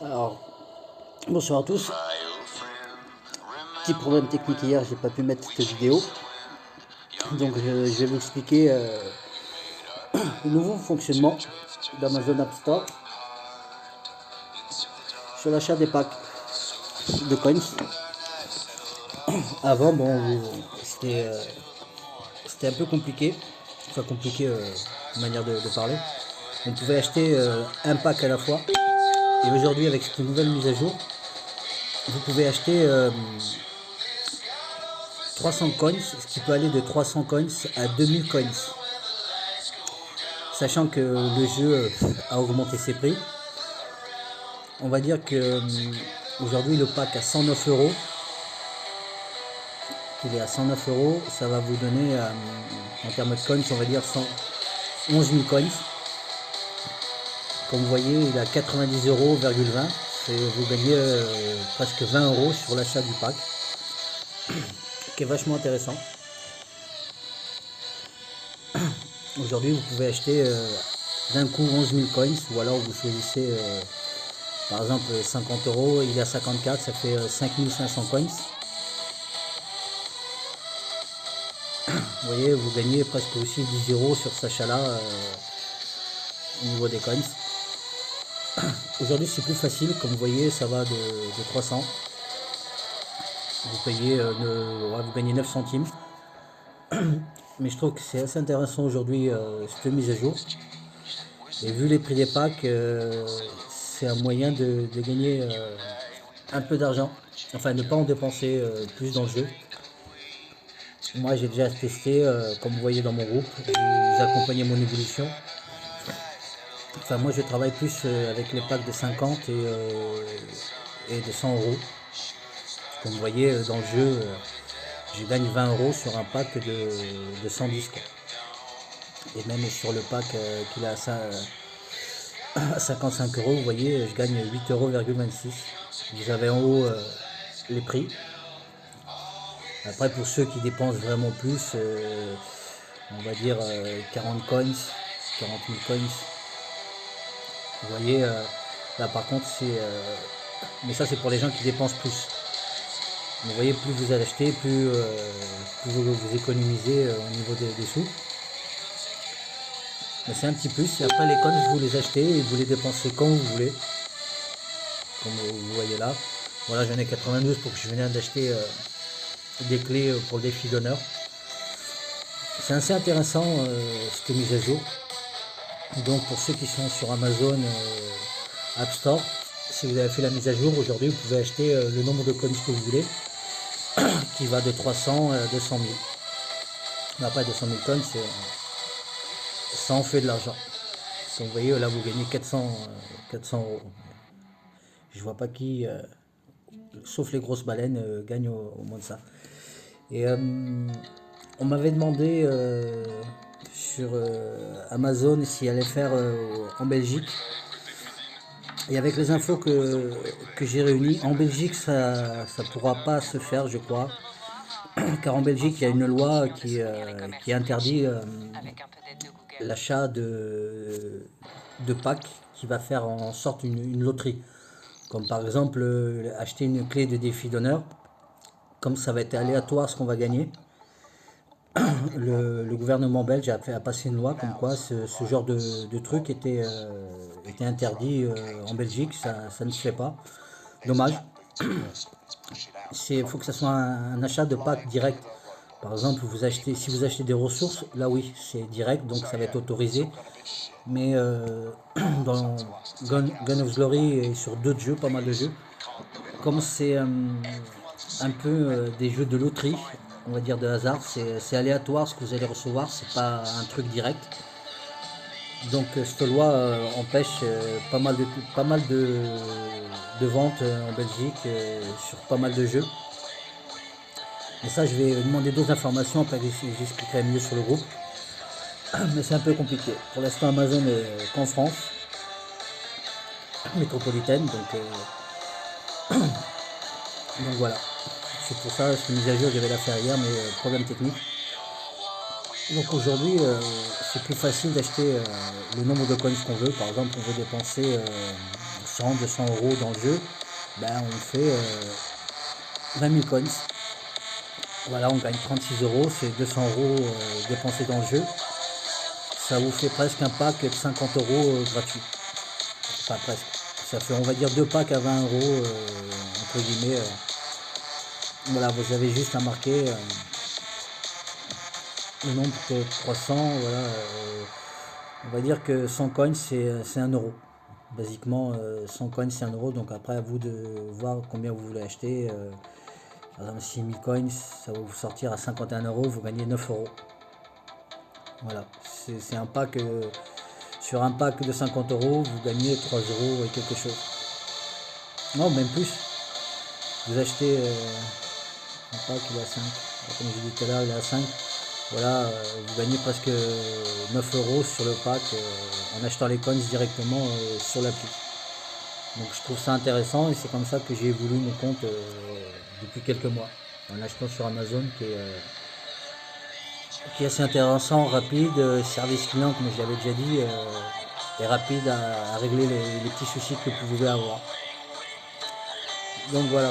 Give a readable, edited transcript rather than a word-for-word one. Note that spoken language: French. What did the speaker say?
Alors, bonsoir à tous. Petit problème technique hier, j'ai pas pu mettre cette vidéo. Donc je vais vous expliquer le nouveau fonctionnement d'Amazon App Store sur l'achat des packs de coins. Avant, bon, c'était un peu compliqué. Enfin compliqué, manière de parler. On pouvait acheter un pack à la fois. Et aujourd'hui, avec cette nouvelle mise à jour, vous pouvez acheter 300 coins, ce qui peut aller de 300 coins à 2000 coins. Sachant que le jeu a augmenté ses prix. On va dire que aujourd'hui le pack à 109 euros, il est à 109 euros, ça va vous donner en termes de coins, on va dire 11 000 coins. Comme vous voyez, il est à 90 euros,20 €. Vous gagnez presque 20 euros sur l'achat du pack, qui est vachement intéressant. Aujourd'hui, vous pouvez acheter d'un coup 11 000 coins, ou alors vous choisissez par exemple 50 euros, il est à 54, ça fait 5500 coins. Vous voyez, vous gagnez presque aussi 10 euros sur cet achat-là au niveau des coins. Aujourd'hui, c'est plus facile, comme vous voyez, ça va de 300. Vous payez, vous gagnez 9 centimes. Mais je trouve que c'est assez intéressant aujourd'hui cette mise à jour. Et vu les prix des packs, c'est un moyen de gagner un peu d'argent. Enfin, ne pas en dépenser plus dans le jeu. Moi, j'ai déjà testé, comme vous voyez dans mon groupe, j'ai accompagné mon évolution. Enfin, moi, je travaille plus avec les packs de 50 et de 100 euros. Comme vous voyez dans le jeu, je gagne 20 euros sur un pack de 110, quoi. Et même sur le pack qu'il a à 55 euros, vous voyez, je gagne 8,26 euros. Vous avez en haut les prix. Après, pour ceux qui dépensent vraiment plus, on va dire 40 coins, 40 000 coins. Vous voyez, là par contre, mais ça c'est pour les gens qui dépensent plus. Vous voyez, plus vous allez acheter, plus vous économisez au niveau des sous. Mais c'est un petit plus. Et après, les coins, vous les achetez et vous les dépensez quand vous voulez. Comme vous voyez là. Voilà, j'en ai 92 pour que je vienne d'acheter des clés pour le défi d'honneur. C'est assez intéressant cette mise à jour. Donc pour ceux qui sont sur Amazon App Store, si vous avez fait la mise à jour aujourd'hui, vous pouvez acheter le nombre de coins que vous voulez, qui va de 300 à 200 000. Mais après 200 000 coins, ça en fait de l'argent. Donc vous voyez, là vous gagnez 400 euros. Je vois pas qui, sauf les grosses baleines, gagnent au moins de ça. Et on m'avait demandé sur Amazon s'il allait faire en Belgique. Et avec les infos que j'ai réunies, en Belgique ça ne pourra pas se faire, je crois. Car en Belgique il y a une loi qui interdit l'achat de packs qui va faire en sorte une loterie. Comme par exemple acheter une clé de défi d'honneur. Comme ça va être aléatoire ce qu'on va gagner, le gouvernement belge a passé une loi comme quoi ce genre de truc était interdit en Belgique, ça ne se fait pas. Dommage. Il faut que ce soit un achat de pack direct. Par exemple, si vous achetez des ressources, là oui, c'est direct, donc ça va être autorisé. Mais dans Gun of Glory et sur d'autres jeux, pas mal de jeux, comme c'est un peu des jeux de loterie, on va dire de hasard, c'est aléatoire ce que vous allez recevoir, c'est pas un truc direct. Donc cette loi empêche pas mal de ventes en Belgique sur pas mal de jeux. Et ça, je vais demander d'autres informations, après j'expliquerai mieux sur le groupe. Mais c'est un peu compliqué. Pour l'instant, Amazon est qu'en France métropolitaine, donc voilà. C'est pour ça, cette mise à jour, je vais la faire hier, mais problème technique. Donc aujourd'hui, c'est plus facile d'acheter le nombre de coins qu'on veut. Par exemple, on veut dépenser 100, 200 euros dans le jeu, ben on fait 20 000 coins. Voilà, on gagne 36 euros, c'est 200 euros dépensés dans le jeu. Ça vous fait presque un pack de 50 euros gratuit. Enfin presque. Ça fait, on va dire, 2 packs à 20 euros, entre guillemets. Voilà, vous avez juste à marquer le nombre de 300. Voilà, on va dire que 100 coins, c'est 1 euro. Basiquement, 100 coins, c'est 1 euro. Donc après, à vous de voir combien vous voulez acheter. Par exemple, 6000 coins, ça va vous sortir à 51 euros. Vous gagnez 9 euros. Voilà, c'est un pack. Sur un pack de 50 euros, vous gagnez 3 euros et quelque chose. Non, même plus. Vous achetez un pack, il est à 5. Comme je dit tout à l'heure, il est à 5. Voilà, vous gagnez presque 9 euros sur le pack en achetant les coins directement sur l'appli. Donc je trouve ça intéressant et c'est comme ça que j'ai évolué mon compte depuis quelques mois. En achetant sur Amazon qui est assez intéressant, rapide, service client comme je l'avais déjà dit, et rapide à régler les petits soucis que vous pouvez avoir. Donc voilà.